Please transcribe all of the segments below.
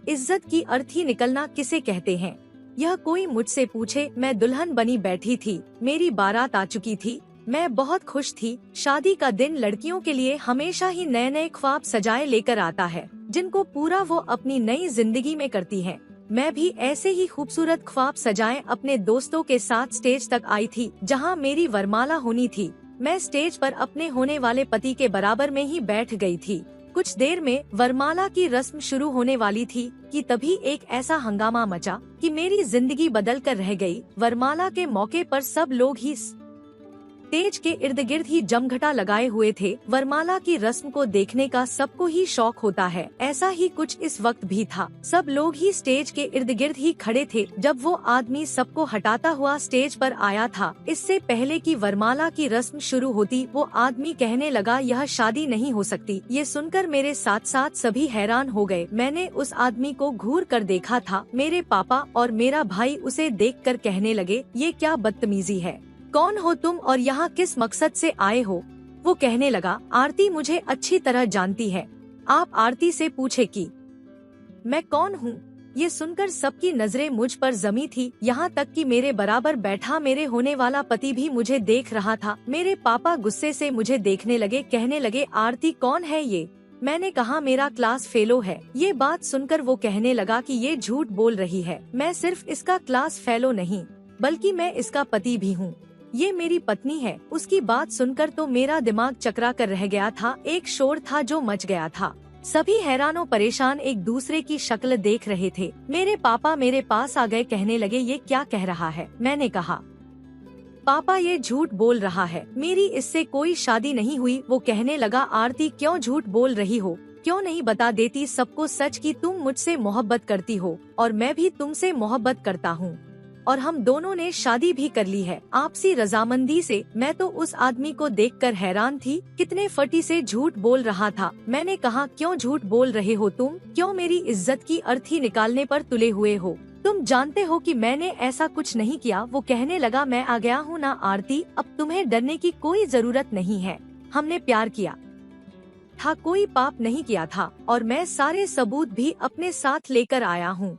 इज्जत की अर्थी निकलना किसे कहते हैं? यह कोई मुझसे पूछे। मैं दुल्हन बनी बैठी थी, मेरी बारात आ चुकी थी, मैं बहुत खुश थी। शादी का दिन लड़कियों के लिए हमेशा ही नए नए ख्वाब सजाए लेकर आता है, जिनको पूरा वो अपनी नई जिंदगी में करती है। मैं भी ऐसे ही खूबसूरत ख्वाब सजाए अपने दोस्तों के साथ स्टेज तक आई थी, जहां मेरी वरमाला होनी थी। मैं स्टेज पर अपने होने वाले पति के बराबर में ही बैठ गई थी। कुछ देर में वरमाला की रस्म शुरू होने वाली थी कि तभी एक ऐसा हंगामा मचा कि मेरी जिंदगी बदल कर रह गई। वरमाला के मौके पर सब लोग ही स्टेज के इर्द गिर्द ही जमघटा लगाए हुए थे। वरमाला की रस्म को देखने का सबको ही शौक होता है, ऐसा ही कुछ इस वक्त भी था। सब लोग ही स्टेज के इर्द गिर्द ही खड़े थे जब वो आदमी सबको हटाता हुआ स्टेज पर आया था। इससे पहले कि वरमाला की रस्म शुरू होती, वो आदमी कहने लगा, यह शादी नहीं हो सकती। ये सुनकर मेरे साथ साथ सभी हैरान हो गए। मैंने उस आदमी को घूर कर देखा था। मेरे पापा और मेरा भाई उसे देखकर कहने लगे, ये क्या बदतमीजी है, कौन हो तुम और यहाँ किस मकसद से आए हो? वो कहने लगा, आरती मुझे अच्छी तरह जानती है, आप आरती से पूछे कि मैं कौन हूँ। ये सुनकर सबकी नजरें मुझ पर जमी थी, यहाँ तक कि मेरे बराबर बैठा मेरे होने वाला पति भी मुझे देख रहा था। मेरे पापा गुस्से से मुझे देखने लगे, कहने लगे, आरती कौन है ये? मैंने कहा, मेरा क्लास फेलो है। ये बात सुनकर वो कहने लगा कि ये झूठ बोल रही है, मैं सिर्फ इसका क्लास फेलो नहीं बल्कि मैं इसका पति भी हूँ, ये मेरी पत्नी है। उसकी बात सुनकर तो मेरा दिमाग चकरा कर रह गया था। एक शोर था जो मच गया था। सभी हैरानों परेशान एक दूसरे की शक्ल देख रहे थे। मेरे पापा मेरे पास आ गए, कहने लगे, ये क्या कह रहा है? मैंने कहा, पापा ये झूठ बोल रहा है, मेरी इससे कोई शादी नहीं हुई। वो कहने लगा, आरती क्यों झूठ बोल रही हो? क्यों नहीं बता देती सबको सच कि तुम मुझसे मोहब्बत करती हो और मैं भी तुमसे मोहब्बत करता हूँ और हम दोनों ने शादी भी कर ली है आपसी रजामंदी से। मैं तो उस आदमी को देखकर हैरान थी, कितने फटी से झूठ बोल रहा था। मैंने कहा, क्यों झूठ बोल रहे हो तुम? क्यों मेरी इज्जत की अर्थी निकालने पर तुले हुए हो? तुम जानते हो कि मैंने ऐसा कुछ नहीं किया। वो कहने लगा, मैं आ गया हूँ ना आरती, अब तुम्हें डरने की कोई जरूरत नहीं है। हमने प्यार किया था, कोई पाप नहीं किया था और मैं सारे सबूत भी अपने साथ लेकर आया हूँ।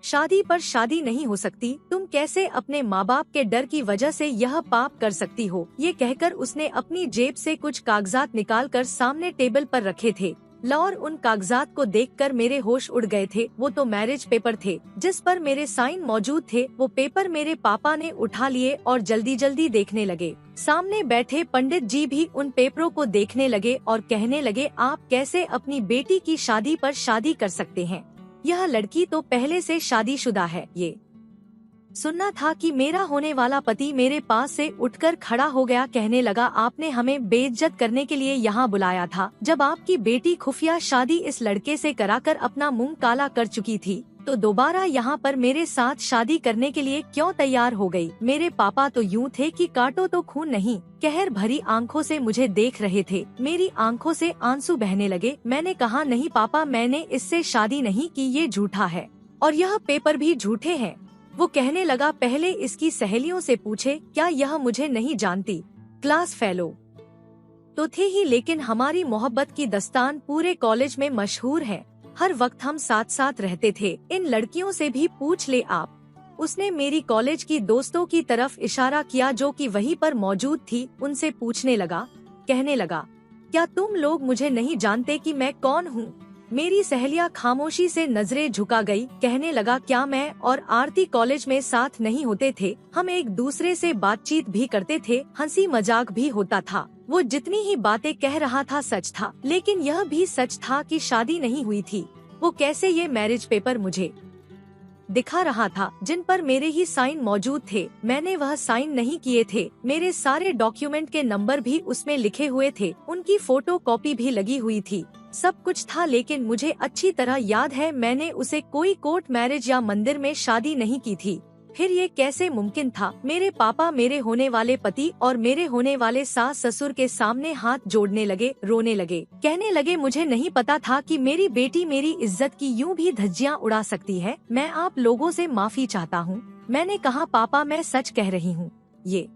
शादी पर शादी नहीं हो सकती। तुम कैसे अपने माँ बाप के डर की वजह से यह पाप कर सकती हो? ये कहकर उसने अपनी जेब से कुछ कागजात निकालकर सामने टेबल पर रखे थे। और उन कागजात को देखकर मेरे होश उड़ गए थे। वो तो मैरिज पेपर थे जिस पर मेरे साइन मौजूद थे। वो पेपर मेरे पापा ने उठा लिए और जल्दी जल्दी देखने लगे। सामने बैठे पंडित जी भी उन पेपरों को देखने लगे और कहने लगे, आप कैसे अपनी बेटी की शादी पर शादी कर सकते हैं? यह लड़की तो पहले से शादीशुदा है। ये सुनना था कि मेरा होने वाला पति मेरे पास से उठकर खड़ा हो गया, कहने लगा, आपने हमें बेइज्जत करने के लिए यहाँ बुलाया था। जब आपकी बेटी खुफिया शादी इस लड़के से कराकर अपना मुंह काला कर चुकी थी, तो दोबारा यहाँ पर मेरे साथ शादी करने के लिए क्यों तैयार हो गई? मेरे पापा तो यूँ थे कि काटो तो खून नहीं, कहर भरी आंखों से मुझे देख रहे थे। मेरी आंखों से आंसू बहने लगे। मैंने कहा, नहीं पापा, मैंने इससे शादी नहीं की, ये झूठा है और यह पेपर भी झूठे हैं। वो कहने लगा, पहले इसकी सहेलियों से पूछे, क्या यह मुझे नहीं जानती? क्लास फेलो तो थे ही, लेकिन हमारी मोहब्बत की दस्तान पूरे कॉलेज में मशहूर है। हर वक्त हम साथ साथ रहते थे। इन लड़कियों से भी पूछ ले आप। उसने मेरी कॉलेज की दोस्तों की तरफ इशारा किया जो कि वहीं पर मौजूद थी। उनसे पूछने लगा, कहने लगा, क्या तुम लोग मुझे नहीं जानते कि मैं कौन हूँ? मेरी सहेलियां खामोशी से नजरें झुका गई। कहने लगा, क्या मैं और आरती कॉलेज में साथ नहीं होते थे? हम एक दूसरे से बातचीत भी करते थे, हंसी मजाक भी होता था। वो जितनी ही बातें कह रहा था सच था, लेकिन यह भी सच था कि शादी नहीं हुई थी। वो कैसे ये मैरिज पेपर मुझे दिखा रहा था जिन पर मेरे ही साइन मौजूद थे? मैंने वह साइन नहीं किए थे। मेरे सारे डॉक्यूमेंट के नंबर भी उसमें लिखे हुए थे, उनकी फोटो कॉपी भी लगी हुई थी। सब कुछ था, लेकिन मुझे अच्छी तरह याद है मैंने उसे कोई कोर्ट मैरिज या मंदिर में शादी नहीं की थी। फिर ये कैसे मुमकिन था? मेरे पापा मेरे होने वाले पति और मेरे होने वाले सास ससुर के सामने हाथ जोड़ने लगे, रोने लगे, कहने लगे, मुझे नहीं पता था कि मेरी बेटी मेरी इज्जत की यूं भी धज्जियां उड़ा सकती है। मैं आप लोगों से माफी चाहता हूँ। मैंने कहा, पापा मैं सच कह रही हूँ, ये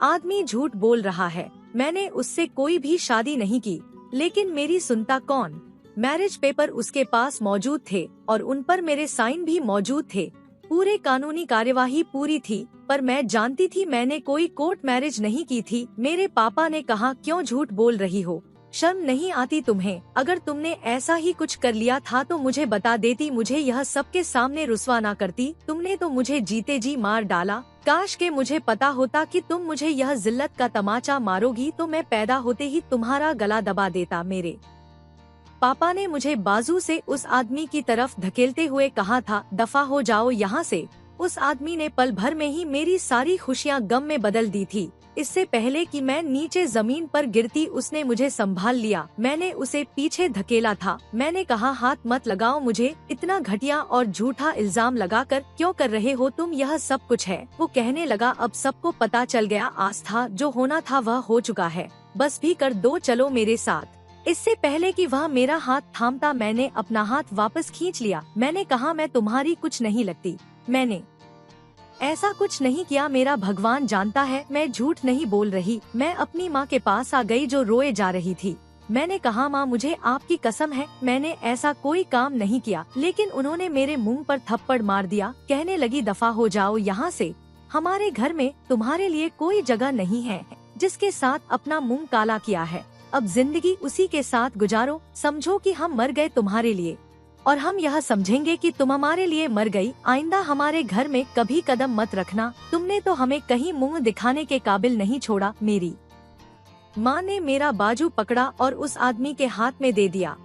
आदमी झूठ बोल रहा है। मैंने उससे कोई भी शादी नहीं की। लेकिन मेरी सुनता कौन? मैरिज पेपर उसके पास मौजूद थे और उन पर मेरे साइन भी मौजूद थे। पूरे कानूनी कार्यवाही पूरी थी, पर मैं जानती थी मैंने कोई कोर्ट मैरिज नहीं की थी। मेरे पापा ने कहा, क्यों झूठ बोल रही हो, शर्म नहीं आती तुम्हें? अगर तुमने ऐसा ही कुछ कर लिया था तो मुझे बता देती, मुझे यह सबके सामने रुस्वा ना करती। तुमने तो मुझे जीते जी मार डाला। काश के मुझे पता होता कि तुम मुझे यह जिल्लत का तमाचा मारोगी तो मैं पैदा होते ही तुम्हारा गला दबा देता। मेरे पापा ने मुझे बाजू से उस आदमी की तरफ धकेलते हुए कहा था, दफा हो जाओ यहाँ से। उस आदमी ने पल भर में ही मेरी सारी खुशियाँ गम में बदल दी थी। इससे पहले कि मैं नीचे जमीन पर गिरती उसने मुझे संभाल लिया। मैंने उसे पीछे धकेला था। मैंने कहा, हाथ मत लगाओ मुझे, इतना घटिया और झूठा इल्जाम लगाकर क्यों कर रहे हो तुम? यह सब कुछ है। वो कहने लगा, अब सबको पता चल गया आस्था, जो होना था वह हो चुका है, बस भी कर दो, चलो मेरे साथ। इससे पहले कि वह मेरा हाथ थामता मैंने अपना हाथ वापस खींच लिया। मैंने कहा, मैं तुम्हारी कुछ नहीं लगती, मैंने ऐसा कुछ नहीं किया। मेरा भगवान जानता है मैं झूठ नहीं बोल रही। मैं अपनी माँ के पास आ गई जो रोए जा रही थी। मैंने कहा, माँ मुझे आपकी कसम है मैंने ऐसा कोई काम नहीं किया। लेकिन उन्होंने मेरे मुंह पर थप्पड़ मार दिया। कहने लगी, दफा हो जाओ यहाँ से, हमारे घर में तुम्हारे लिए कोई जगह नहीं है। जिसके साथ अपना मुंह काला किया है, अब जिंदगी उसी के साथ गुजारो। समझो कि हम मर गए तुम्हारे लिए और हम यह समझेंगे कि तुम हमारे लिए मर गई। आइंदा हमारे घर में कभी कदम मत रखना। तुमने तो हमें कहीं मुंह दिखाने के काबिल नहीं छोड़ा। मेरी माँ ने मेरा बाजू पकड़ा और उस आदमी के हाथ में दे दिया।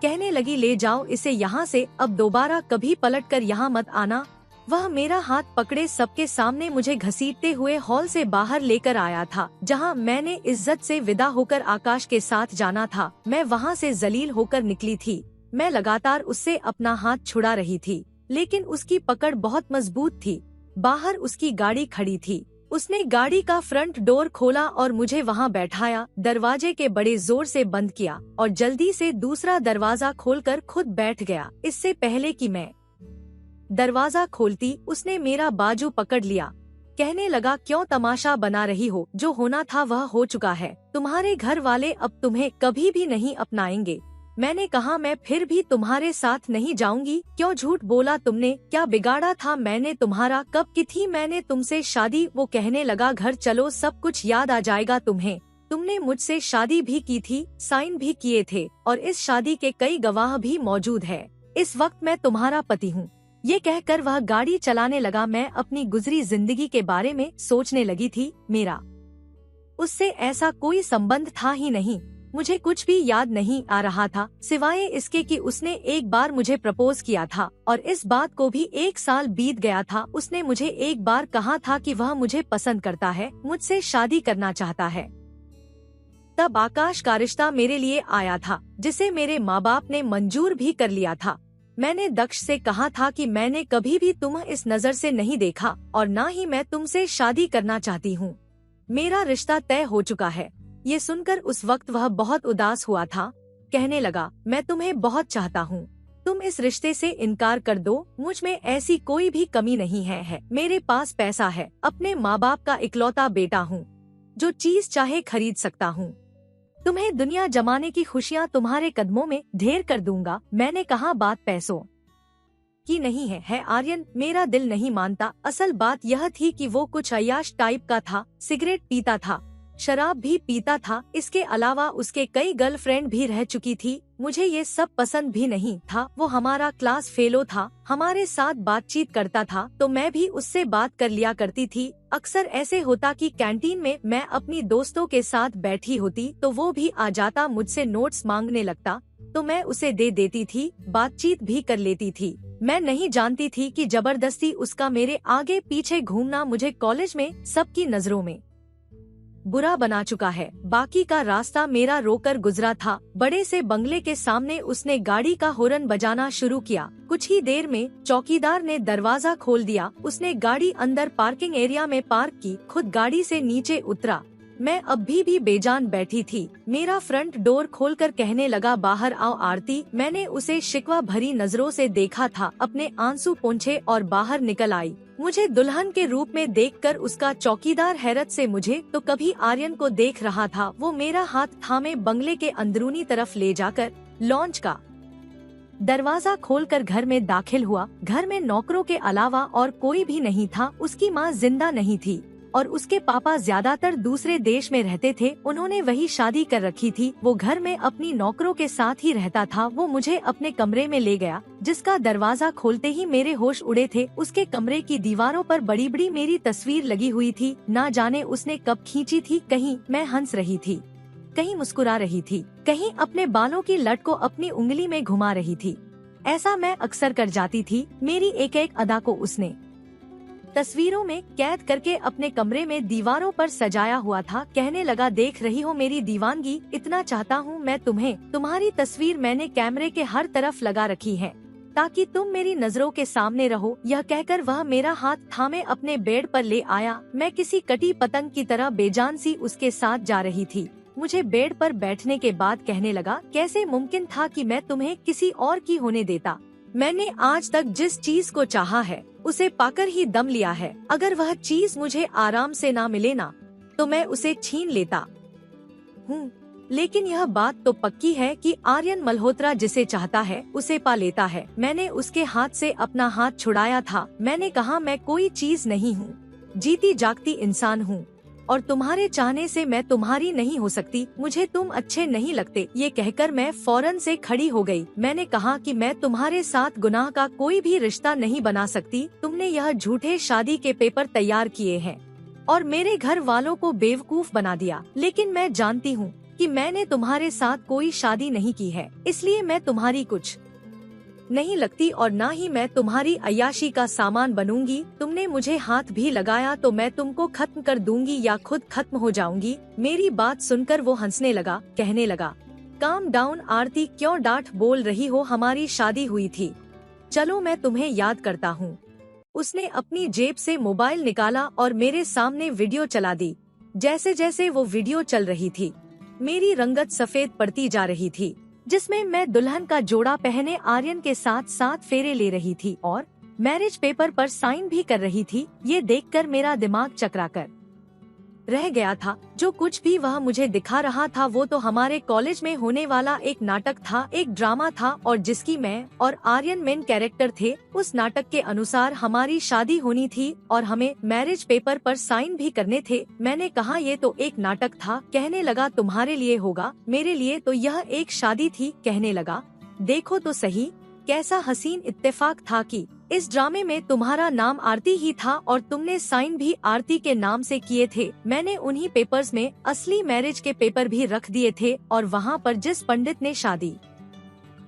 कहने लगी, ले जाओ इसे यहाँ से, अब दोबारा कभी पलटकर यहाँ मत आना। वह मेरा हाथ पकड़े सबके सामने मुझे घसीटते हुए हॉल से बाहर लेकर आया था, जहाँ मैंने इज्जत से विदा होकर आकाश के साथ जाना था। मैं वहाँ से जलील होकर निकली थी। मैं लगातार उससे अपना हाथ छुड़ा रही थी, लेकिन उसकी पकड़ बहुत मजबूत थी। बाहर उसकी गाड़ी खड़ी थी। उसने गाड़ी का फ्रंट डोर खोला और मुझे वहां बैठाया, दरवाजे के बड़े जोर से बंद किया और जल्दी से दूसरा दरवाजा खोलकर खुद बैठ गया। इससे पहले कि मैं दरवाजा खोलती उसने मेरा बाजू पकड़ लिया। कहने लगा, क्यों तमाशा बना रही हो? जो होना था वह हो चुका है। तुम्हारे घर वाले अब तुम्हें कभी भी नहीं अपनाएंगे। मैंने कहा, मैं फिर भी तुम्हारे साथ नहीं जाऊंगी। क्यों झूठ बोला तुमने? क्या बिगाड़ा था मैंने तुम्हारा? कब की थी मैंने तुमसे शादी? वो कहने लगा, घर चलो, सब कुछ याद आ जाएगा तुम्हें। तुमने मुझसे शादी भी की थी, साइन भी किए थे और इस शादी के कई गवाह भी मौजूद है। इस वक्त मैं तुम्हारा पति हूँ। ये कहकर वह गाड़ी चलाने लगा। मैं अपनी गुजरी जिंदगी के बारे में सोचने लगी थी। मेरा उससे ऐसा कोई संबंध था ही नहीं। मुझे कुछ भी याद नहीं आ रहा था, सिवाय इसके कि उसने एक बार मुझे प्रपोज किया था और इस बात को भी 1 साल बीत गया था। उसने मुझे एक बार कहा था कि वह मुझे पसंद करता है, मुझसे शादी करना चाहता है। तब आकाश का रिश्ता मेरे लिए आया था, जिसे मेरे माँ बाप ने मंजूर भी कर लिया था। मैंने दक्ष से कहा था कि मैंने कभी भी तुम्हें इस नज़र से नहीं देखा और न ही मैं तुमसे शादी करना चाहती हूँ। मेरा रिश्ता तय हो चुका है। ये सुनकर उस वक्त वह बहुत उदास हुआ था। कहने लगा, मैं तुम्हें बहुत चाहता हूँ, तुम इस रिश्ते से इनकार कर दो। मुझ में ऐसी कोई भी कमी नहीं है। मेरे पास पैसा है, अपने माँ बाप का इकलौता बेटा हूँ, जो चीज चाहे खरीद सकता हूँ। तुम्हें दुनिया जमाने की खुशियाँ तुम्हारे कदमों में ढेर कर दूंगा। मैंने कहा, बात पैसों की नहीं है आर्यन, मेरा दिल नहीं मानता। असल बात यह थी कि वो कुछ अय्याश टाइप का था, सिगरेट पीता था, शराब भी पीता था। इसके अलावा उसके कई गर्लफ्रेंड भी रह चुकी थी। मुझे ये सब पसंद भी नहीं था। वो हमारा क्लास फेलो था, हमारे साथ बातचीत करता था तो मैं भी उससे बात कर लिया करती थी। अक्सर ऐसे होता कि कैंटीन में मैं अपनी दोस्तों के साथ बैठी होती तो वो भी आ जाता, मुझसे नोट्स मांगने लगता तो मैं उसे दे देती थी, बातचीत भी कर लेती थी। मैं नहीं जानती थी कि जबरदस्ती उसका मेरे आगे पीछे घूमना मुझे कॉलेज में सबकी नजरों में बुरा बना चुका है। बाकी का रास्ता मेरा रोकर गुजरा था। बड़े से बंगले के सामने उसने गाड़ी का हॉर्न बजाना शुरू किया। कुछ ही देर में चौकीदार ने दरवाजा खोल दिया। उसने गाड़ी अंदर पार्किंग एरिया में पार्क की, खुद गाड़ी से नीचे उतरा। मैं अब भी बेजान बैठी थी। मेरा फ्रंट डोर खोलकर कहने लगा, बाहर आओ आरती। मैंने उसे शिकवा भरी नजरों से देखा था, अपने आंसू पोंछे और बाहर निकल आई। मुझे दुल्हन के रूप में देखकर उसका चौकीदार हैरत से मुझे तो कभी आर्यन को देख रहा था। वो मेरा हाथ थामे बंगले के अंदरूनी तरफ ले जाकर लॉन्च का दरवाजा खोलकर घर में दाखिल हुआ। घर में नौकरों के अलावा और कोई भी नहीं था। उसकी माँ जिंदा नहीं थी और उसके पापा ज्यादातर दूसरे देश में रहते थे। उन्होंने वही शादी कर रखी थी। वो घर में अपनी नौकरों के साथ ही रहता था। वो मुझे अपने कमरे में ले गया, जिसका दरवाजा खोलते ही मेरे होश उड़े थे। उसके कमरे की दीवारों पर बड़ी बड़ी मेरी तस्वीर लगी हुई थी। ना जाने उसने कब खींची थी। कहीं मैं हंस रही थी, कहीं मुस्कुरा रही थी, कहीं अपने बालों की लट को अपनी उंगली में घुमा रही थी। ऐसा मैं अक्सर कर जाती थी। मेरी एक एक अदा को उसने तस्वीरों में कैद करके अपने कमरे में दीवारों पर सजाया हुआ था। कहने लगा, देख रही हो मेरी दीवानगी, इतना चाहता हूँ मैं तुम्हें। तुम्हारी तस्वीर मैंने कैमरे के हर तरफ लगा रखी है ताकि तुम मेरी नजरों के सामने रहो। यह कहकर वह मेरा हाथ थामे अपने बेड पर ले आया। मैं किसी कटी पतंग की तरह बेजान सी उसके साथ जा रही थी। मुझे बेड पर बैठने के बाद कहने लगा, कैसे मुमकिन था कि मैं तुम्हें किसी और की होने देता। मैंने आज तक जिस चीज को चाहा है उसे पाकर ही दम लिया है। अगर वह चीज मुझे आराम से ना मिले ना, तो मैं उसे छीन लेता हूँ। लेकिन यह बात तो पक्की है कि आर्यन मल्होत्रा जिसे चाहता है उसे पा लेता है। मैंने उसके हाथ से अपना हाथ छुड़ाया था। मैंने कहा, मैं कोई चीज नहीं हूँ, जीती जागती इंसान हूँ और तुम्हारे चाहने से मैं तुम्हारी नहीं हो सकती। मुझे तुम अच्छे नहीं लगते। ये कहकर मैं फौरन से खड़ी हो गई। मैंने कहा कि मैं तुम्हारे साथ गुनाह का कोई भी रिश्ता नहीं बना सकती। तुमने यह झूठे शादी के पेपर तैयार किए हैं और मेरे घर वालों को बेवकूफ बना दिया। लेकिन मैं जानती हूँ कि मैंने तुम्हारे साथ कोई शादी नहीं की है, इसलिए मैं तुम्हारी कुछ नहीं लगती और ना ही मैं तुम्हारी अय्याशी का सामान बनूंगी। तुमने मुझे हाथ भी लगाया तो मैं तुमको खत्म कर दूंगी या खुद खत्म हो जाऊंगी। मेरी बात सुनकर वो हंसने लगा। कहने लगा, काम डाउन आरती, क्यों डांट बोल रही हो, हमारी शादी हुई थी। चलो मैं तुम्हें याद करता हूँ। उसने अपनी जेब से मोबाइल निकाला और मेरे सामने वीडियो चला दी। जैसे जैसे वो वीडियो चल रही थी, मेरी रंगत सफेद पड़ती जा रही थी, जिसमें मैं दुल्हन का जोड़ा पहने आर्यन के साथ 7 फेरे ले रही थी और मैरिज पेपर पर साइन भी कर रही थी। ये देखकर मेरा दिमाग चकराकर रह गया था। जो कुछ भी वह मुझे दिखा रहा था वो तो हमारे कॉलेज में होने वाला एक नाटक था, एक ड्रामा था और जिसकी मैं और आर्यन मेन कैरेक्टर थे। उस नाटक के अनुसार हमारी शादी होनी थी और हमें मैरिज पेपर पर साइन भी करने थे। मैंने कहा, ये तो एक नाटक था। कहने लगा, तुम्हारे लिए होगा, मेरे लिए तो यह एक शादी थी। कहने लगा, देखो तो सही, कैसा हसीन इत्तेफाक था कि इस ड्रामे में तुम्हारा नाम आरती ही था और तुमने साइन भी आरती के नाम से किए थे। मैंने उन्हीं पेपर्स में असली मैरिज के पेपर भी रख दिए थे और वहाँ पर जिस पंडित ने शादी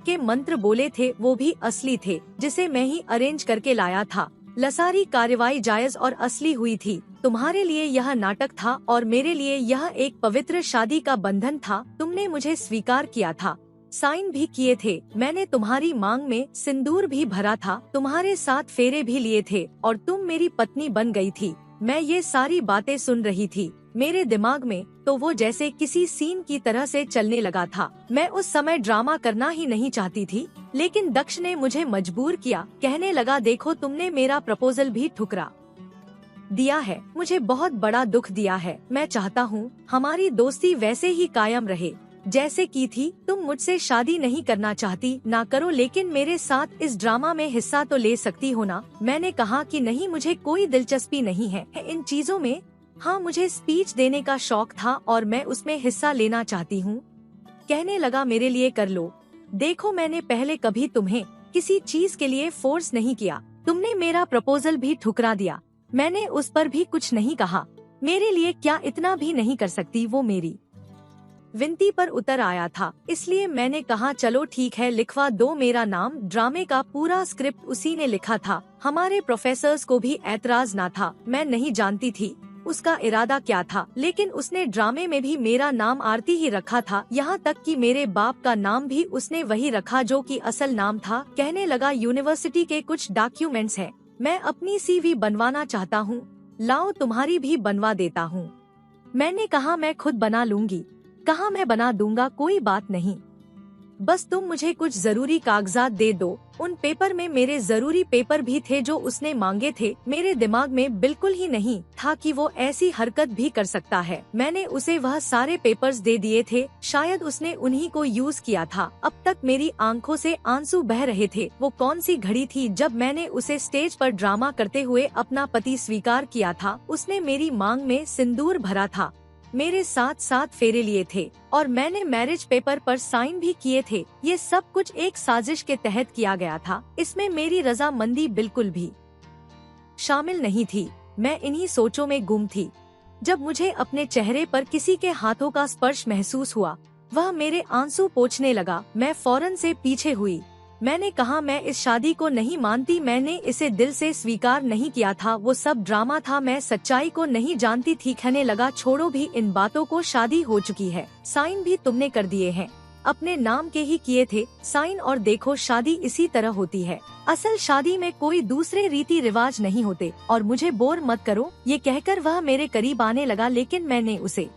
के मंत्र बोले थे वो भी असली थे, जिसे मैं ही अरेंज करके लाया था। लसारी कार्यवाही जायज और असली हुई थी। तुम्हारे लिए यह नाटक था और मेरे लिए यह एक पवित्र शादी का बंधन था। तुमने मुझे स्वीकार किया था, साइन भी किए थे। मैंने तुम्हारी मांग में सिंदूर भी भरा था, तुम्हारे साथ फेरे भी लिए थे और तुम मेरी पत्नी बन गई थी। मैं ये सारी बातें सुन रही थी। मेरे दिमाग में तो वो जैसे किसी सीन की तरह से चलने लगा था। मैं उस समय ड्रामा करना ही नहीं चाहती थी, लेकिन दक्ष ने मुझे मजबूर किया। कहने लगा, देखो तुमने मेरा प्रपोजल भी ठुकरा दिया है, मुझे बहुत बड़ा दुख दिया है। मैं चाहता हूँ हमारी दोस्ती वैसे ही कायम रहे जैसे की थी। तुम मुझसे शादी नहीं करना चाहती, ना करो, लेकिन मेरे साथ इस ड्रामा में हिस्सा तो ले सकती हो ना। मैंने कहा कि नहीं, मुझे कोई दिलचस्पी नहीं है इन चीजों में। हाँ, मुझे स्पीच देने का शौक था और मैं उसमें हिस्सा लेना चाहती हूँ। कहने लगा, मेरे लिए कर लो। देखो, मैंने पहले कभी तुम्हें किसी चीज के लिए फोर्स नहीं किया। तुमने मेरा प्रपोजल भी ठुकरा दिया, मैंने उस पर भी कुछ नहीं कहा। मेरे लिए क्या इतना भी नहीं कर सकती? वो मेरी विनती पर उतर आया था, इसलिए मैंने कहा, चलो ठीक है, लिखवा दो मेरा नाम। ड्रामे का पूरा स्क्रिप्ट उसी ने लिखा था। हमारे प्रोफेसर्स को भी ऐतराज ना था। मैं नहीं जानती थी उसका इरादा क्या था, लेकिन उसने ड्रामे में भी मेरा नाम आरती ही रखा था। यहाँ तक कि मेरे बाप का नाम भी उसने वही रखा जो कि असल नाम था। कहने लगा, यूनिवर्सिटी के कुछ डॉक्यूमेंट्स हैं, मैं अपनी CV बनवाना चाहता हूँ, लाओ तुम्हारी भी बनवा देता हूँ। मैंने कहा, मैं खुद बना लूंगी। कहा, मैं बना दूंगा, कोई बात नहीं। बस तुम मुझे कुछ जरूरी कागजात दे दो। उन पेपर में मेरे जरूरी पेपर भी थे जो उसने मांगे थे। मेरे दिमाग में बिल्कुल ही नहीं था कि वो ऐसी हरकत भी कर सकता है। मैंने उसे वह सारे पेपर्स दे दिए थे। शायद उसने उन्हीं को यूज किया था। अब तक मेरी आंखों से आंसू बह रहे थे। वो कौन सी घड़ी थी जब मैंने उसे स्टेज पर ड्रामा करते हुए अपना पति स्वीकार किया था। उसने मेरी मांग में सिंदूर भरा था, मेरे साथ साथ फेरे लिए थे और मैंने मैरिज पेपर पर साइन भी किए थे। ये सब कुछ एक साजिश के तहत किया गया था। इसमें मेरी रजामंदी बिल्कुल भी शामिल नहीं थी। मैं इन्हीं सोचों में गुम थी जब मुझे अपने चेहरे पर किसी के हाथों का स्पर्श महसूस हुआ। वह मेरे आंसू पोंछने लगा। मैं फौरन से पीछे हुई। मैंने कहा, मैं इस शादी को नहीं मानती। मैंने इसे दिल से स्वीकार नहीं किया था। वो सब ड्रामा था। मैं सच्चाई को नहीं जानती थी। कहने लगा, छोड़ो भी इन बातों को, शादी हो चुकी है। साइन भी तुमने कर दिए हैं, अपने नाम के ही किए थे साइन। और देखो, शादी इसी तरह होती है। असल शादी में कोई दूसरे रीति रिवाज नहीं होते। और मुझे बोर मत करो। ये कहकर वह मेरे करीब आने लगा, लेकिन मैंने उसे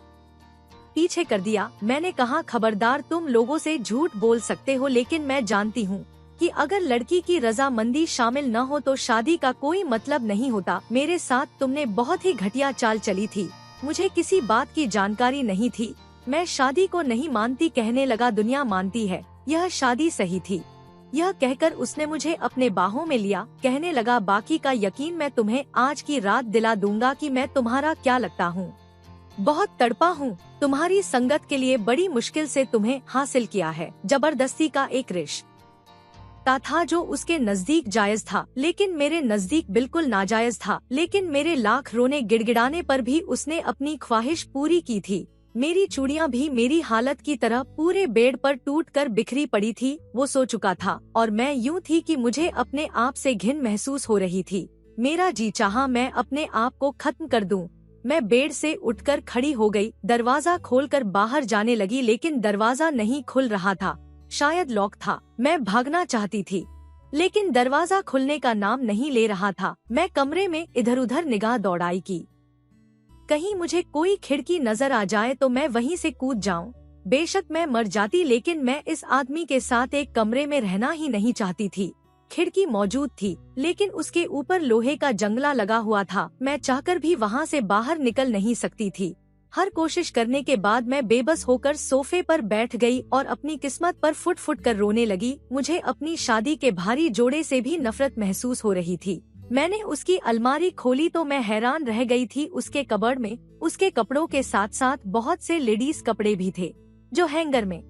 पीछे कर दिया। मैंने कहा, खबरदार, तुम लोगों से झूठ बोल सकते हो, लेकिन मैं जानती हूँ कि अगर लड़की की रजामंदी शामिल न हो तो शादी का कोई मतलब नहीं होता। मेरे साथ तुमने बहुत ही घटिया चाल चली थी। मुझे किसी बात की जानकारी नहीं थी। मैं शादी को नहीं मानती। कहने लगा, दुनिया मानती है, यह शादी सही थी। यह कहकर उसने मुझे अपने बाहों में लिया। कहने लगा, बाकी का यकीन मैं तुम्हें आज की रात दिला दूंगा कि मैं तुम्हारा क्या लगता हूँ। बहुत तड़पा हूँ। तुम्हारी संगत के लिए बड़ी मुश्किल से तुम्हें हासिल किया है। जबरदस्ती का एक रिश्ता था जो उसके नजदीक जायज था, लेकिन मेरे नजदीक बिल्कुल नाजायज था। लेकिन मेरे लाख रोने गिड़गिड़ाने पर भी उसने अपनी ख्वाहिश पूरी की थी। मेरी चूड़ियाँ भी मेरी हालत की तरह पूरे बेड पर टूटकर बिखरी पड़ी थी। वो सो चुका था और मैं यूँ थी कि मुझे अपने आप से घिन महसूस हो रही थी। मेरा जी चाहा मैं अपने आप को खत्म कर दूं। मैं बेड से उठकर खड़ी हो गई, दरवाजा खोलकर बाहर जाने लगी, लेकिन दरवाजा नहीं खुल रहा था। शायद लॉक था। मैं भागना चाहती थी, लेकिन दरवाजा खुलने का नाम नहीं ले रहा था। मैं कमरे में इधर उधर निगाह दौड़ाई कि कहीं मुझे कोई खिड़की नजर आ जाए तो मैं वहीं से कूद जाऊं। बेशक मैं मर जाती, लेकिन मैं इस आदमी के साथ एक कमरे में रहना ही नहीं चाहती थी। खिड़की मौजूद थी, लेकिन उसके ऊपर लोहे का जंगला लगा हुआ था। मैं चाहकर भी वहाँ से बाहर निकल नहीं सकती थी। हर कोशिश करने के बाद मैं बेबस होकर सोफे पर बैठ गई और अपनी किस्मत पर फुट फुट कर रोने लगी। मुझे अपनी शादी के भारी जोड़े से भी नफरत महसूस हो रही थी। मैंने उसकी अलमारी खोली तो मैं हैरान रह गई थी। उसके कबर्ड में उसके कपड़ों के साथ साथ बहुत से लेडीज कपड़े भी थे जो हैंगर में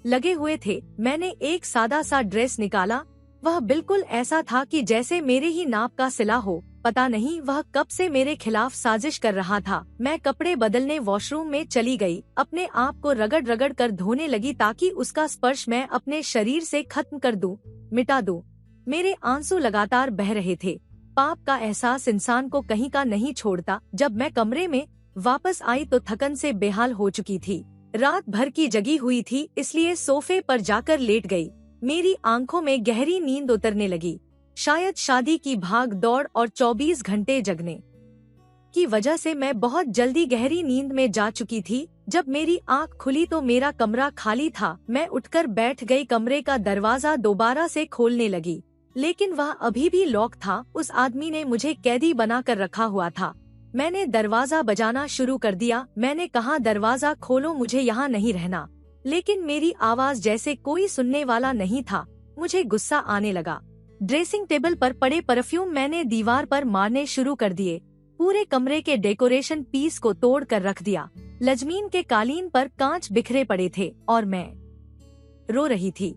लगे हुए थे। मैंने एक सादा सा ड्रेस निकाला। वह बिल्कुल ऐसा था कि जैसे मेरे ही नाप का सिला हो। पता नहीं वह कब से मेरे खिलाफ साजिश कर रहा था। मैं कपड़े बदलने वॉशरूम में चली गई। अपने आप को रगड़ रगड़ कर धोने लगी ताकि उसका स्पर्श मैं अपने शरीर से खत्म कर दूं, मिटा दूं। मेरे आंसू लगातार बह रहे थे। पाप का एहसास इंसान को कहीं का नहीं छोड़ता। जब मैं कमरे में वापस आई तो थकन से बेहाल हो चुकी थी। रात भर की जगी हुई थी, इसलिए सोफे पर जाकर लेट गई। मेरी आंखों में गहरी नींद उतरने लगी। शायद शादी की भाग दौड़ और 24 घंटे जगने की वजह से मैं बहुत जल्दी गहरी नींद में जा चुकी थी। जब मेरी आंख खुली तो मेरा कमरा खाली था। मैं उठकर बैठ गई। कमरे का दरवाजा दोबारा से खोलने लगी, लेकिन वह अभी भी लॉक था। उस आदमी ने मुझे कैदी बना कर रखा हुआ था। मैंने दरवाजा बजाना शुरू कर दिया। मैंने कहा, दरवाजा खोलो, मुझे यहाँ नहीं रहना। लेकिन मेरी आवाज जैसे कोई सुनने वाला नहीं था। मुझे गुस्सा आने लगा। ड्रेसिंग टेबल पर पड़े परफ्यूम मैंने दीवार पर मारने शुरू कर दिए। पूरे कमरे के डेकोरेशन पीस को तोड़ कर रख दिया। लजमीन के कालीन पर कांच बिखरे पड़े थे और मैं रो रही थी।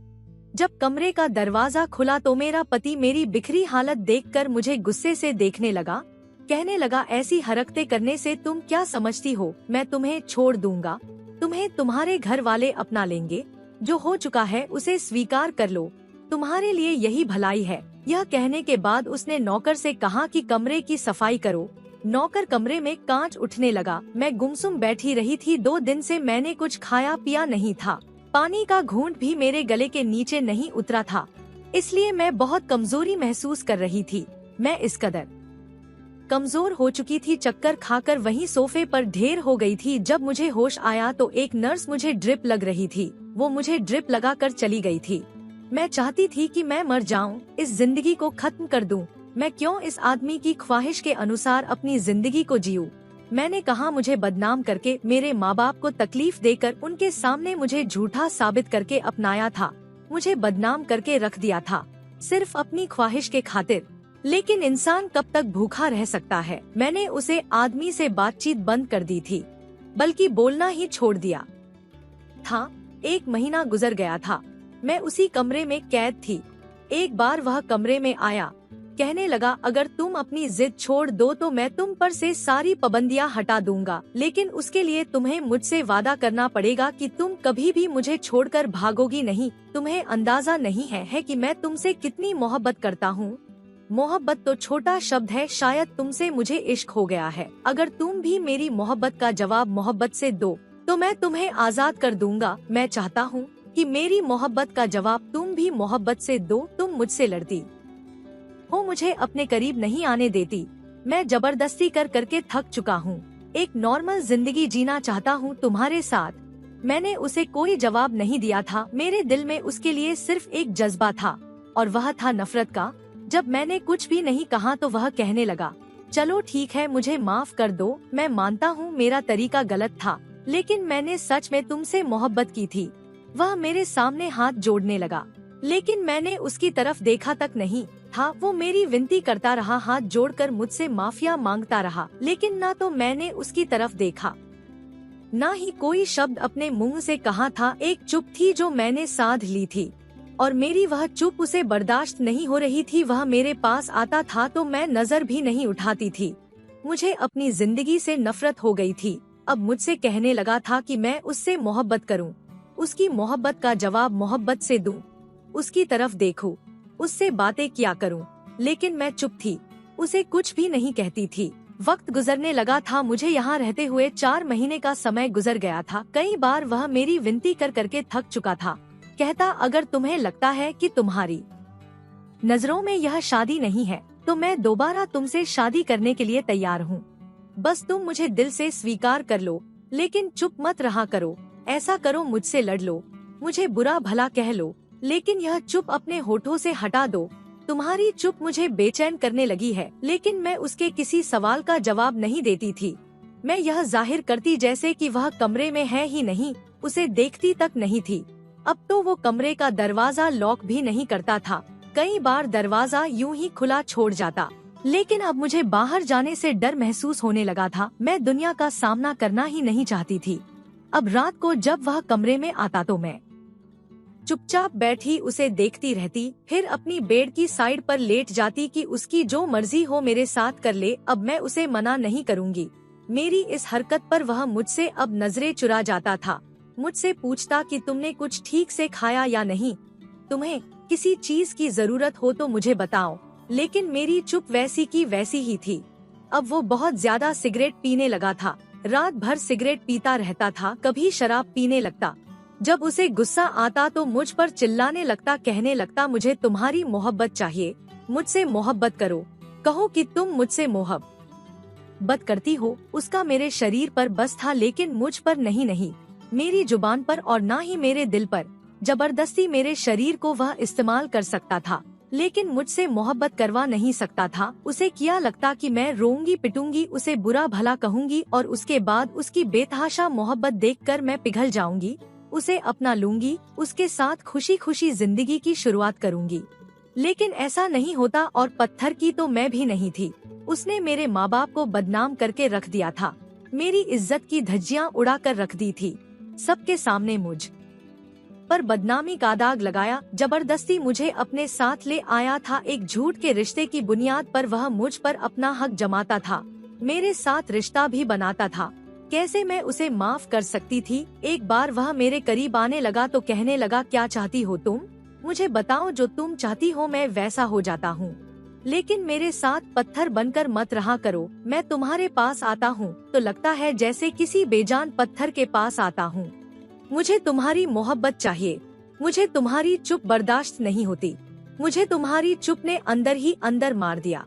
जब कमरे का दरवाजा खुला तो मेरा पति मेरी बिखरी हालत देखकर मुझे गुस्से से देखने लगा। कहने लगा, ऐसी हरकतें करने से तुम क्या समझती हो? मैं तुम्हें छोड़ दूंगा। तुम्हें तुम्हारे घर वाले अपना लेंगे। जो हो चुका है उसे स्वीकार कर लो। तुम्हारे लिए यही भलाई है। यह कहने के बाद उसने नौकर से कहा कि कमरे की सफाई करो। नौकर कमरे में कांच उठने लगा। मैं गुमसुम बैठी रही थी। 2 दिन से मैंने कुछ खाया पिया नहीं था। पानी का घूंट भी मेरे गले के नीचे नहीं उतरा था, इसलिए मैं बहुत कमजोरी महसूस कर रही थी। मैं इस कदर कमजोर हो चुकी थी, चक्कर खाकर वहीं सोफे पर ढेर हो गई थी। जब मुझे होश आया तो एक नर्स मुझे ड्रिप लग रही थी। वो मुझे ड्रिप लगाकर चली गई थी। मैं चाहती थी कि मैं मर जाऊं, इस जिंदगी को खत्म कर दूं। मैं क्यों इस आदमी की ख्वाहिश के अनुसार अपनी जिंदगी को जीऊं? मैंने कहा मुझे बदनाम करके, मेरे माँ बाप को तकलीफ देकर, उनके सामने मुझे झूठा साबित करके अपनाया था, मुझे बदनाम करके रख दिया था, सिर्फ अपनी ख्वाहिश के खातिर। लेकिन इंसान कब तक भूखा रह सकता है? मैंने उसे आदमी से बातचीत बंद कर दी थी, बल्कि बोलना ही छोड़ दिया था। 1 महीना गुजर गया था। मैं उसी कमरे में कैद थी। एक बार वह कमरे में आया, कहने लगा अगर तुम अपनी जिद छोड़ दो तो मैं तुम पर से सारी पाबंदियां हटा दूंगा, लेकिन उसके लिए तुम्हें मुझसे वादा करना पड़ेगा कि तुम कभी भी मुझे छोड़कर भागोगी नहीं। तुम्हें अंदाजा नहीं है कि मैं तुमसे कितनी मोहब्बत करता हूँ। मोहब्बत तो छोटा शब्द है, शायद तुमसे मुझे इश्क हो गया है। अगर तुम भी मेरी मोहब्बत का जवाब मोहब्बत से दो तो मैं तुम्हें आजाद कर दूंगा। मैं चाहता हूँ कि मेरी मोहब्बत का जवाब तुम भी मोहब्बत से दो। तुम मुझसे लड़ती हो, मुझे अपने करीब नहीं आने देती। मैं जबरदस्ती करके थक चुका हूँ। एक नॉर्मल जिंदगी जीना चाहता हूँ तुम्हारे साथ। मैंने उसे कोई जवाब नहीं दिया था। मेरे दिल में उसके लिए सिर्फ एक जज्बा था, और वह था नफरत का। जब मैंने कुछ भी नहीं कहा तो वह कहने लगा, चलो ठीक है, मुझे माफ कर दो। मैं मानता हूँ मेरा तरीका गलत था, लेकिन मैंने सच में तुमसे मोहब्बत की थी। वह मेरे सामने हाथ जोड़ने लगा, लेकिन मैंने उसकी तरफ देखा तक नहीं था। वो मेरी विनती करता रहा, हाथ जोड़कर मुझसे माफिया मांगता रहा, लेकिन ना तो मैंने उसकी तरफ देखा, ना ही कोई शब्द अपने मुंह से कहा था। एक चुप थी जो मैंने साध ली थी, और मेरी वह चुप उसे बर्दाश्त नहीं हो रही थी। वह मेरे पास आता था तो मैं नजर भी नहीं उठाती थी। मुझे अपनी जिंदगी से नफरत हो गई थी। अब मुझसे कहने लगा था कि मैं उससे मोहब्बत करूं, उसकी मोहब्बत का जवाब मोहब्बत से दूं, उसकी तरफ देखूं, उससे बातें किया करूं। लेकिन मैं चुप थी, उसे कुछ भी नहीं कहती थी। वक्त गुजरने लगा था। मुझे यहाँ रहते हुए 4 महीने का समय गुजर गया था। कई बार वह मेरी विनती करके थक चुका था। कहता अगर तुम्हें लगता है कि तुम्हारी नजरों में यह शादी नहीं है तो मैं दोबारा तुमसे शादी करने के लिए तैयार हूँ। बस तुम मुझे दिल से स्वीकार कर लो, लेकिन चुप मत रहा करो। ऐसा करो, मुझसे लड़ लो, मुझे बुरा भला कह लो, लेकिन यह चुप अपने होठों से हटा दो। तुम्हारी चुप मुझे बेचैन करने लगी है। लेकिन मैं उसके किसी सवाल का जवाब नहीं देती थी। मैं यह जाहिर करती जैसे कि वह कमरे में है ही नहीं, उसे देखती तक नहीं थी। अब तो वो कमरे का दरवाजा लॉक भी नहीं करता था। कई बार दरवाजा यूं ही खुला छोड़ जाता। लेकिन अब मुझे बाहर जाने से डर महसूस होने लगा था। मैं दुनिया का सामना करना ही नहीं चाहती थी। अब रात को जब वह कमरे में आता तो मैं चुपचाप बैठी उसे देखती रहती, फिर अपनी बेड की साइड पर लेट जाती कि उसकी जो मर्जी हो मेरे साथ कर ले। अब मैं उसे मना नहीं करूँगी। मेरी इस हरकत पर वह मुझसे अब नजरें चुरा जाता था। मुझसे पूछता कि तुमने कुछ ठीक से खाया या नहीं, तुम्हें किसी चीज की जरूरत हो तो मुझे बताओ। लेकिन मेरी चुप वैसी की वैसी ही थी। अब वो बहुत ज्यादा सिगरेट पीने लगा था। रात भर सिगरेट पीता रहता था, कभी शराब पीने लगता। जब उसे गुस्सा आता तो मुझ पर चिल्लाने लगता, कहने लगता मुझे तुम्हारी मोहब्बत चाहिए, मुझसे मोहब्बत करो, कहो कि तुम मुझसे मोहब्बत करती हो। उसका मेरे शरीर पर बस था, लेकिन मुझ पर नहीं, मेरी जुबान पर और ना ही मेरे दिल पर। जबरदस्ती मेरे शरीर को वह इस्तेमाल कर सकता था, लेकिन मुझसे मोहब्बत करवा नहीं सकता था। उसे क्या लगता कि मैं रोऊंगी पिटूंगी, उसे बुरा भला कहूंगी और उसके बाद उसकी बेतहाशा मोहब्बत देखकर मैं पिघल जाऊंगी, उसे अपना लूंगी, उसके साथ खुशी खुशी जिंदगी की शुरुआत करूंगी। लेकिन ऐसा नहीं होता, और पत्थर की तो मैं भी नहीं थी। उसने मेरे माँ बाप को बदनाम करके रख दिया था, मेरी इज्जत की धज्जियां उड़ा कर रख दी थी। सबके सामने मुझ पर बदनामी का दाग लगाया, जबरदस्ती मुझे अपने साथ ले आया था। एक झूठ के रिश्ते की बुनियाद पर वह मुझ पर अपना हक जमाता था, मेरे साथ रिश्ता भी बनाता था। कैसे मैं उसे माफ कर सकती थी? एक बार वह मेरे करीब आने लगा तो कहने लगा, क्या चाहती हो तुम? मुझे बताओ, जो तुम चाहती हो मैं वैसा हो जाता हूँ, लेकिन मेरे साथ पत्थर बनकर मत रहा करो। मैं तुम्हारे पास आता हूँ तो लगता है जैसे किसी बेजान पत्थर के पास आता हूँ। मुझे तुम्हारी मोहब्बत चाहिए, मुझे तुम्हारी चुप बर्दाश्त नहीं होती। मुझे तुम्हारी चुप ने अंदर ही अंदर मार दिया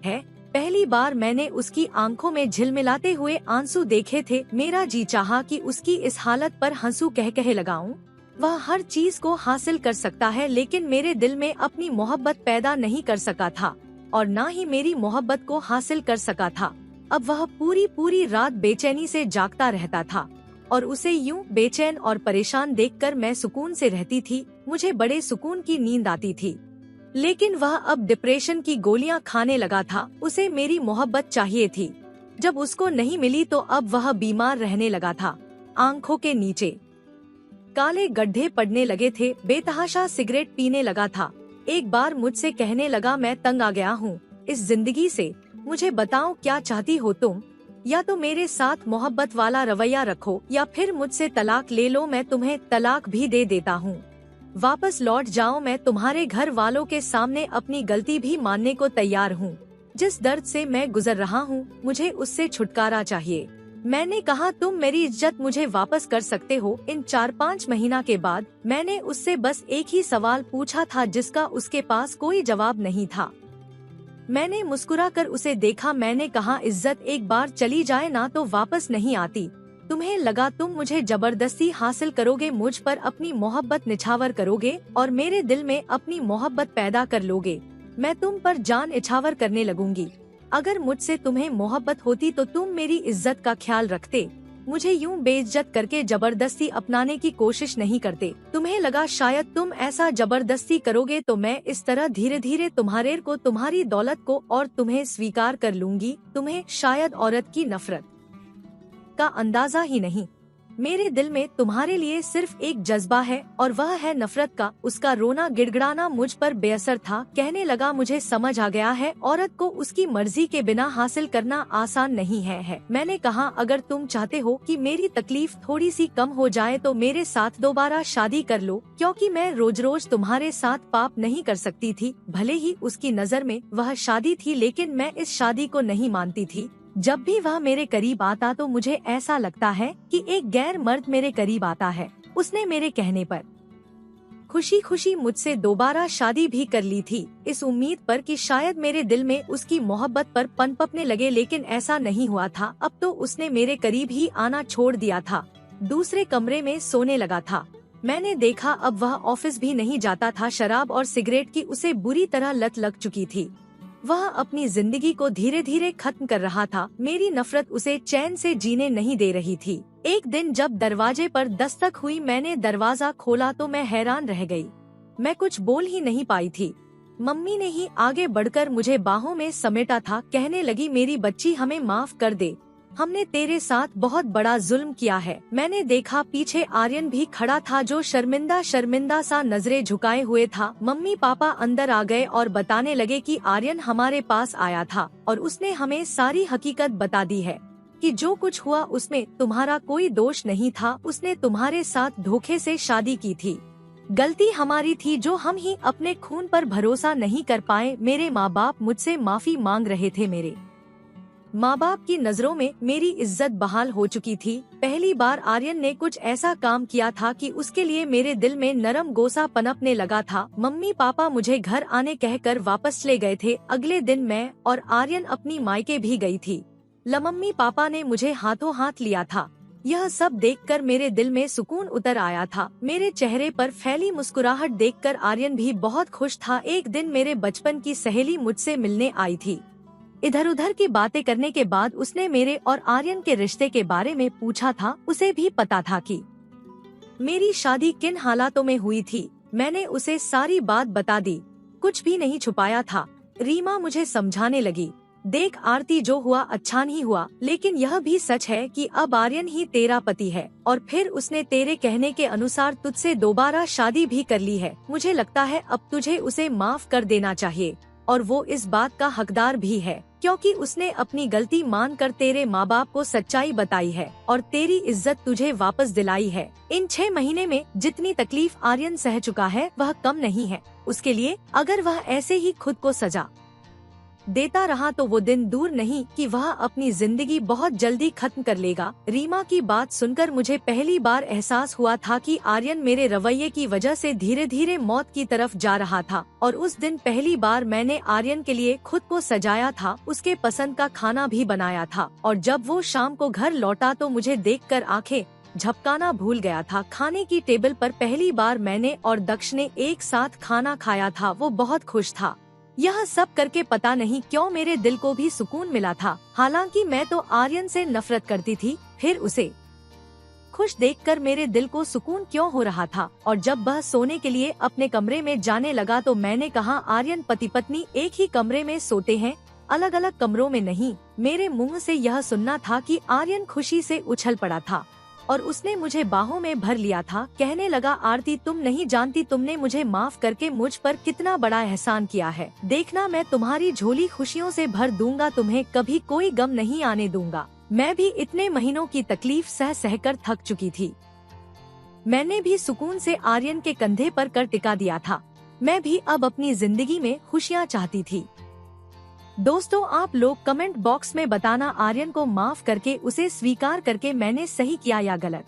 है। पहली बार मैंने उसकी आंखों में झिलमिलाते हुए आंसू देखे थे। मेरा जी चाहा कि उसकी इस हालत पर हंसू कह कह लगाऊं। वह हर चीज को हासिल कर सकता है, लेकिन मेरे दिल में अपनी मोहब्बत पैदा नहीं कर सका था और न ही मेरी मोहब्बत को हासिल कर सका था। अब वह पूरी पूरी रात बेचैनी से जागता रहता था और उसे यूं बेचैन और परेशान देखकर मैं सुकून से रहती थी। मुझे बड़े सुकून की नींद आती थी। लेकिन वह अब डिप्रेशन की गोलियां खाने लगा था। उसे मेरी मोहब्बत चाहिए थी। जब उसको नहीं मिली तो अब वह बीमार रहने लगा था। आंखों के नीचे काले गड्ढे पड़ने लगे थे। बेतहाशा सिगरेट पीने लगा था। एक बार मुझसे कहने लगा, मैं तंग आ गया हूँ इस जिंदगी से। मुझे बताओ क्या चाहती हो तुम? या तो मेरे साथ मोहब्बत वाला रवैया रखो या फिर मुझसे तलाक ले लो। मैं तुम्हें तलाक भी दे देता हूँ। वापस लौट जाओ। मैं तुम्हारे घर वालों के सामने अपनी गलती भी मानने को तैयार हूँ। जिस दर्द से मैं गुजर रहा हूँ, मुझे उससे छुटकारा चाहिए। मैंने कहा, तुम मेरी इज्जत मुझे वापस कर सकते हो। इन 4-5 महीना के बाद मैंने उससे बस एक ही सवाल पूछा था, जिसका उसके पास कोई जवाब नहीं था। मैंने मुस्कुराकर उसे देखा। मैंने कहा, इज्जत एक बार चली जाए ना तो वापस नहीं आती। तुम्हें लगा तुम मुझे जबरदस्ती हासिल करोगे, मुझ पर अपनी मोहब्बत निछावर करोगे और मेरे दिल में अपनी मोहब्बत पैदा कर लोगे। मैं तुम पर जान निछावर करने लगूंगी। अगर मुझसे तुम्हें मोहब्बत होती तो तुम मेरी इज्जत का ख्याल रखते। मुझे यूं बेइज्जत करके जबरदस्ती अपनाने की कोशिश नहीं करते। तुम्हें लगा शायद तुम ऐसा जबरदस्ती करोगे तो मैं इस तरह धीरे धीरे तुम्हारे को, तुम्हारी दौलत को और तुम्हें स्वीकार कर लूंगी। तुम्हें शायद औरत की नफरत का अंदाजा ही नहीं। मेरे दिल में तुम्हारे लिए सिर्फ एक जज्बा है और वह है नफरत का। उसका रोना गिड़गिड़ाना मुझ पर बेअसर था। कहने लगा, मुझे समझ आ गया है, औरत को उसकी मर्जी के बिना हासिल करना आसान नहीं है। मैंने कहा, अगर तुम चाहते हो कि मेरी तकलीफ थोड़ी सी कम हो जाए तो मेरे साथ दोबारा शादी कर लो, क्योंकि मैं रोज रोज तुम्हारे साथ पाप नहीं कर सकती थी। भले ही उसकी नजर में वह शादी थी, लेकिन मैं इस शादी को नहीं मानती थी। जब भी वह मेरे करीब आता तो मुझे ऐसा लगता है कि एक गैर मर्द मेरे करीब आता है। उसने मेरे कहने पर खुशी खुशी मुझसे दोबारा शादी भी कर ली थी, इस उम्मीद पर कि शायद मेरे दिल में उसकी मोहब्बत पर पनपने लगे, लेकिन ऐसा नहीं हुआ था। अब तो उसने मेरे करीब ही आना छोड़ दिया था। दूसरे कमरे में सोने लगा था। मैंने देखा अब वह ऑफिस भी नहीं जाता था। शराब और सिगरेट की उसे बुरी तरह लत लग चुकी थी। वह अपनी जिंदगी को धीरे धीरे खत्म कर रहा था। मेरी नफरत उसे चैन से जीने नहीं दे रही थी। एक दिन जब दरवाजे पर दस्तक हुई, मैंने दरवाजा खोला तो मैं हैरान रह गई। मैं कुछ बोल ही नहीं पाई थी। मम्मी ने ही आगे बढ़कर मुझे बाहों में समेटा था। कहने लगी, मेरी बच्ची, हमें माफ कर दे। हमने तेरे साथ बहुत बड़ा जुल्म किया है। मैंने देखा पीछे आर्यन भी खड़ा था, जो शर्मिंदा शर्मिंदा सा नजरें झुकाए हुए था। मम्मी पापा अंदर आ गए और बताने लगे कि आर्यन हमारे पास आया था और उसने हमें सारी हकीकत बता दी है कि जो कुछ हुआ उसमें तुम्हारा कोई दोष नहीं था। उसने तुम्हारे साथ धोखे से शादी की थी। गलती हमारी थी जो हम ही अपने खून पर भरोसा नहीं कर पाए। मेरे माँ बाप मुझसे माफी मांग रहे थे। मेरे माँ बाप की नजरों में मेरी इज्जत बहाल हो चुकी थी। पहली बार आर्यन ने कुछ ऐसा काम किया था कि उसके लिए मेरे दिल में नरम गोसा पनपने लगा था। मम्मी पापा मुझे घर आने कहकर वापस ले गए थे। अगले दिन मैं और आर्यन अपनी मायके भी गई थी। मम्मी पापा ने मुझे हाथों हाथ लिया था। यह सब देखकर मेरे दिल में सुकून उतर आया था। मेरे चेहरे पर फैली मुस्कुराहट देखकर आर्यन भी बहुत खुश था। एक दिन मेरे बचपन की सहेली मुझसे मिलने आई थी। इधर उधर की बातें करने के बाद उसने मेरे और आर्यन के रिश्ते के बारे में पूछा था। उसे भी पता था कि मेरी शादी किन हालातों में हुई थी। मैंने उसे सारी बात बता दी, कुछ भी नहीं छुपाया था। रीमा मुझे समझाने लगी, देख आरती, जो हुआ अच्छा नहीं हुआ, लेकिन यह भी सच है कि अब आर्यन ही तेरा पति है और फिर उसने तेरे कहने के अनुसार तुझसे दोबारा शादी भी कर ली है। मुझे लगता है अब तुझे उसे माफ कर देना चाहिए और वो इस बात का हकदार भी है, क्योंकि उसने अपनी गलती मानकर तेरे माँ बाप को सच्चाई बताई है और तेरी इज्जत तुझे वापस दिलाई है। इन 6 महीने में जितनी तकलीफ आर्यन सह चुका है वह कम नहीं है उसके लिए, अगर वह ऐसे ही खुद को सजा देता रहा तो वो दिन दूर नहीं कि वह अपनी जिंदगी बहुत जल्दी खत्म कर लेगा। रीमा की बात सुनकर मुझे पहली बार एहसास हुआ था कि आर्यन मेरे रवैये की वजह से धीरे धीरे मौत की तरफ जा रहा था। और उस दिन पहली बार मैंने आर्यन के लिए खुद को सजाया था, उसके पसंद का खाना भी बनाया था। और जब वो शाम को घर लौटा तो मुझे देखकर आंखें झपकाना भूल गया था। खाने की टेबल पर पहली बार मैंने और दक्ष ने एक साथ खाना खाया था। वो बहुत खुश था। यह सब करके पता नहीं क्यों मेरे दिल को भी सुकून मिला था। हालांकि मैं तो आर्यन से नफरत करती थी, फिर उसे खुश देखकर मेरे दिल को सुकून क्यों हो रहा था। और जब वह सोने के लिए अपने कमरे में जाने लगा तो मैंने कहा, आर्यन पति पत्नी एक ही कमरे में सोते हैं, अलग अलग कमरों में नहीं। मेरे मुंह से यह सुनना था कि आर्यन खुशी से उछल पड़ा था और उसने मुझे बाहों में भर लिया था। कहने लगा, आरती तुम नहीं जानती तुमने मुझे माफ करके मुझ पर कितना बड़ा एहसान किया है। देखना मैं तुम्हारी झोली खुशियों से भर दूंगा, तुम्हें कभी कोई गम नहीं आने दूंगा। मैं भी इतने महीनों की तकलीफ सह सहकर थक चुकी थी। मैंने भी सुकून से आर्यन के कंधे पर कर टिका दिया था। मैं भी अब अपनी जिंदगी में खुशियाँ चाहती थी। दोस्तों, आप लोग कमेंट बॉक्स में बताना, आर्यन को माफ करके उसे स्वीकार करके मैंने सही किया या गलत।